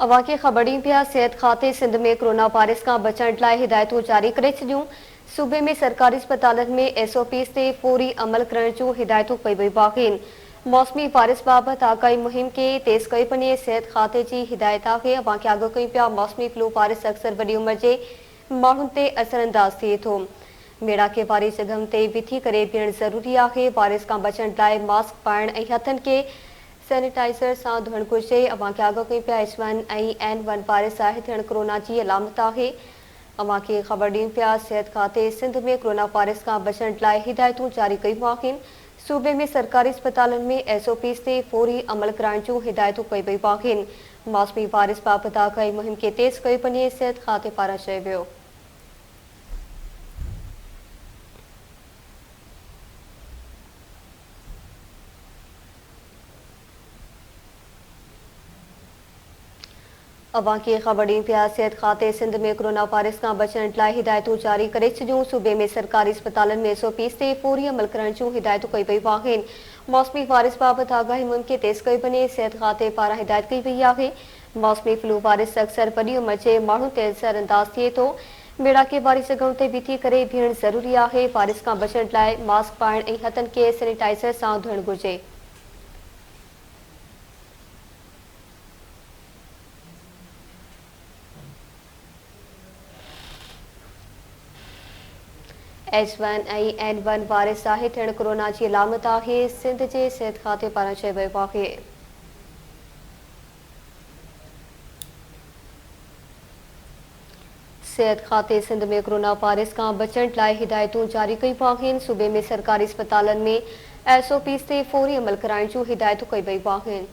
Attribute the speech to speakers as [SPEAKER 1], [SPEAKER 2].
[SPEAKER 1] अवांखे ख़बरनि पिया सिहत खाते सिंध में कोरोना वायरस का बचण लाइ हिदायतूं जारी करे छॾियूं। सूबे में सरकारी अस्पतालनि में एसओपीज़ ते फौरी अमल करण जूं हिदायतूं कई वयूं आहिनि। मौसमी वायरस बाबति आगाही मुहिम खे तेज़ कई वञे। सिहत खाते जी हिदायत आहे अवांखे आगाह कयूं पिया मौसमी फ्लू वायरस अक्सर वॾी उमिरि जे माण्हुनि ते असरअंदाज थिए थो। मेड़ाके वारी जॻहियुनि ते बीठी करे बीहण ज़रूरी आहे। वायरस खां बचण लाइ मास्क पाइण ऐं हथनि खे सैनिटाइज़र सां धोइण घुरिजे। अवांखे आगाह कयूं पिया H1 ऐं N1 वायरस ज़ाहिर थियण कोरोना जी अलामत आहे। अवांखे ख़बर ॾियूं पिया सिहत खाते सिंध में कोरोना वायरस खां बचण लाइ हिदायतूं जारी कयूं आहिनि। सूबे में सरकारी अस्पतालनि में एसओपीज़ ते फौरी अमल कराइण जूं हिदायतूं कई वयूं आहिनि। मौसमी वायरस बाबति आगाही मुहिम खे तेज़ कई वञे। सिहत खाते पारां चयो वियो। अवांखे ख़बर ॾियूं पिया सिहत खाते सिंध में कोरोना वायरस खां बचण लाइ हिदायतूं जारी करे छॾियूं। सूबे में सरकारी अस्पतालनि में एसओपीज़ ते फौरी अमल करण जूं हिदायतूं कई वयूं आहिनि। मौसमी वायरस बाबति आगाही मुहिम खे तेज़ कई वञे। सिहत खाते पारां हिदायत कई वई आहे। मौसमी फ्लू वायरस अक्सर वॾी उमिरि जे माण्हुनि ते असरअंदाज थिए थो। मेड़ाके वारी जॻहियुनि ते बीठी करे बीहण ज़रूरी आहे। वायरस खां बचण लाइ मास्क पाइण ऐं हथनि खे सैनिटाइज़र सां धोइण घुरिजे। H1 ऐं N1 वायरस ज़ाहिर थियण कोरोना जी अलामत आहे। सिंध जे सिहत खाते पारां चयो वियो आहे। सिहत खाते सिंध में कोरोना वायरस खां बचण लाइ हिदायतूं जारी कयूं आहिनि। सूबे में सरकारी अस्पतालनि में एसओपीज़ ते फौरी अमल कराइण जूं हिदायतूं कई वयूं आहिनि।